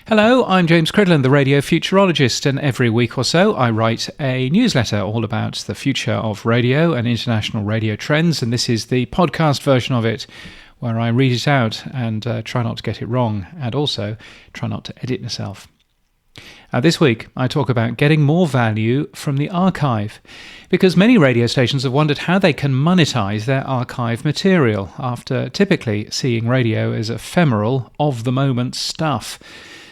Hello, I'm James Cridland, the radio futurologist, and every week or so I write a newsletter all about the future of radio and international radio trends, and this is the podcast version of it, where I read it out and try not to get it wrong, and also try not to edit myself. This week I talk about getting more value from the archive, because many radio stations have wondered how they can monetize their archive material after typically seeing radio as ephemeral, of-the-moment stuff.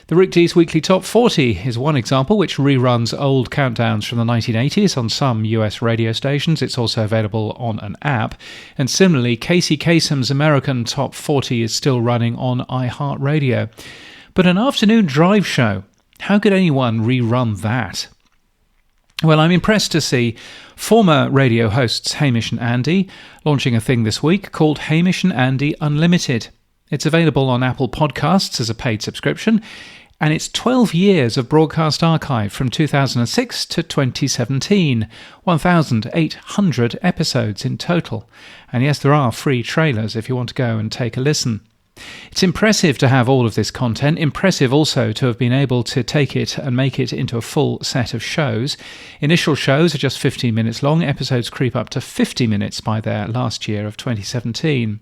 The Rick Dees Weekly Top 40 is one example, which reruns old countdowns from the 1980s on some US radio stations. It's also available on an app. And similarly, Casey Kasem's American Top 40 is still running on iHeartRadio. But an afternoon drive show, how could anyone rerun that? Well, I'm impressed to see former radio hosts Hamish and Andy launching a thing this week called Hamish and Andy Unlimited. It's available on Apple Podcasts as a paid subscription, and it's 12 years of broadcast archive from 2006 to 2017, 1,800 episodes in total. And yes, there are free trailers if you want to go and take a listen. It's impressive to have all of this content, impressive also to have been able to take it and make it into a full set of shows. Initial shows are just 15 minutes long, episodes creep up to 50 minutes by their last year of 2017.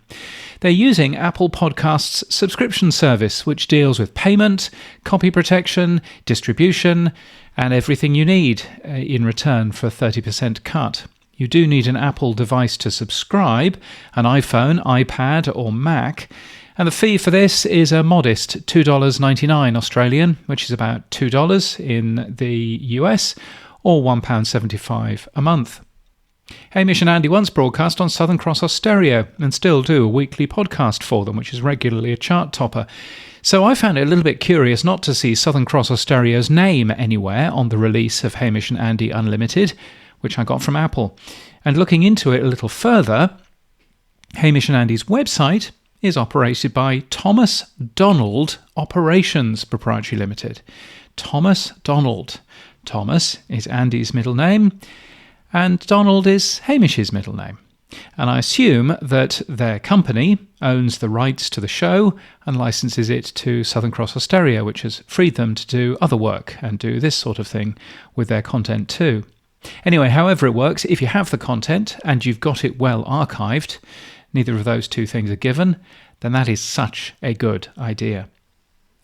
They're using Apple Podcasts' subscription service, which deals with payment, copy protection, distribution, and everything you need in return for a 30% cut. You do need an Apple device to subscribe, an iPhone, iPad or Mac, and the fee for this is a modest $2.99 Australian, which is about $2 in the US, or £1.75 a month. Hamish and Andy once broadcast on Southern Cross Austereo and still do a weekly podcast for them, which is regularly a chart topper. So I found it a little bit curious not to see Southern Cross Austereo's name anywhere on the release of Hamish and Andy Unlimited, which I got from Apple. And looking into it a little further, Hamish and Andy's website is operated by Thomas Donald Operations Proprietary Limited. Thomas Donald. Thomas is Andy's middle name, and Donald is Hamish's middle name. And I assume that their company owns the rights to the show and licenses it to Southern Cross Austereo, which has freed them to do other work and do this sort of thing with their content too. Anyway, however it works, if you have the content and you've got it well archived, neither of those two things are given, then that is such a good idea.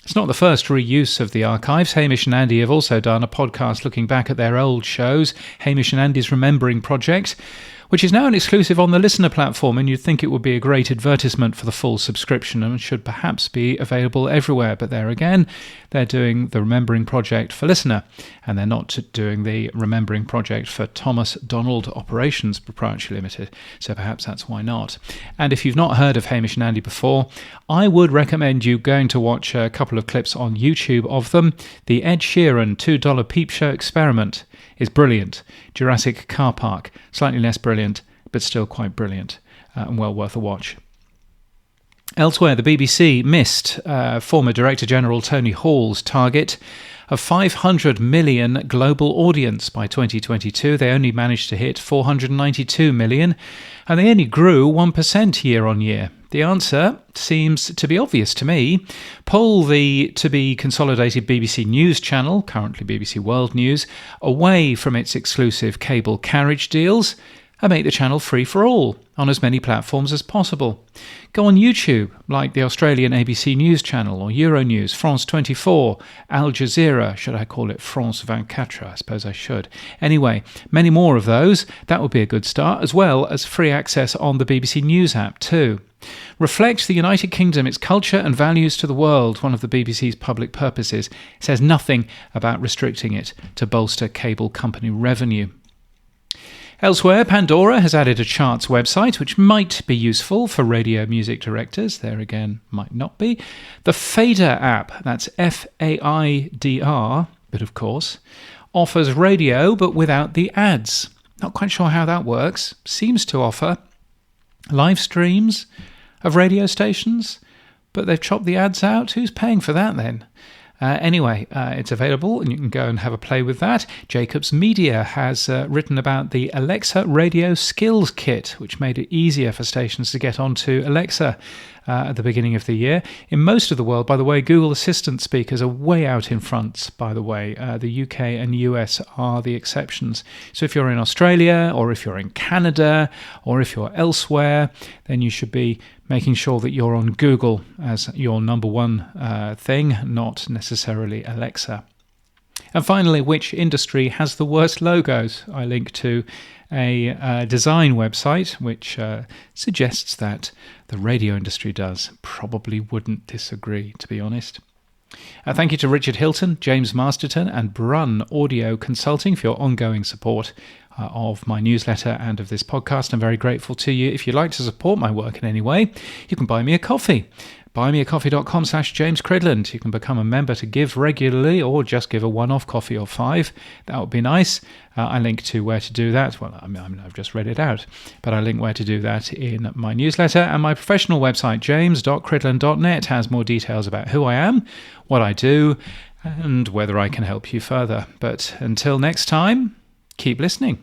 It's not the first reuse of the archives. Hamish and Andy have also done a podcast looking back at their old shows, Hamish and Andy's Remembering Project, which is now an exclusive on the Listener platform, and you'd think it would be a great advertisement for the full subscription and should perhaps be available everywhere. But there again, they're doing the Remembering Project for Listener, and they're not doing the Remembering Project for Thomas Donald Operations Proprietary Limited, so perhaps that's why not. And if you've not heard of Hamish and Andy before, I would recommend you going to watch a couple of clips on YouTube of them. The Ed Sheeran $2 Peep Show Experiment is brilliant. Jurassic Car Park, slightly less brilliant, but still quite brilliant and well worth a watch. Elsewhere, the BBC missed former Director General Tony Hall's target of 500 million global audience by 2022. They only managed to hit 492 million, and they only grew 1% year on year. The answer seems to be obvious to me. Pull the to-be-consolidated BBC News channel, currently BBC World News, away from its exclusive cable carriage deals and make the channel free for all on as many platforms as possible. Go on YouTube, like the Australian ABC News channel or Euronews, France 24, Al Jazeera, should I call it France 24? I suppose I should. Anyway, many more of those. That would be a good start, as well as free access on the BBC News app too. Reflect the United Kingdom, its culture and values to the world, one of the BBC's public purposes. It says nothing about restricting it to bolster cable company revenue. Elsewhere, Pandora has added a charts website, which might be useful for radio music directors. There again, might not be. The Fader app, that's Faidr, but of course, offers radio but without the ads. Not quite sure how that works. Seems to offer live streams of radio stations, but they've chopped the ads out. Who's paying for that then? Anyway, it's available and you can go and have a play with that. Jacobs Media has written about the Alexa Radio Skills Kit, which made it easier for stations to get onto Alexa. at the beginning of the year. In most of the world, by the way, Google Assistant speakers are way out in front, by the way. The UK and US are the exceptions. So if you're in Australia, or if you're in Canada, or if you're elsewhere, then you should be making sure that you're on Google as your number one thing, not necessarily Alexa. And finally, which industry has the worst logos? I link to a design website which suggests that the radio industry does. Probably wouldn't disagree, to be honest. Thank you to Richard Hilton, James Masterton and Brunn Audio Consulting for your ongoing support of my newsletter and of this podcast. I'm very grateful to you. If you'd like to support my work in any way, you can buy me a coffee. buymeacoffee.com/James Cridland. You can become a member to give regularly or just give a one-off coffee or 5. That would be nice. I link to where to do that. Well, I've just read it out, but I link where to do that in my newsletter. And my professional website, james.cridland.net, has more details about who I am, what I do, and whether I can help you further. But until next time, keep listening.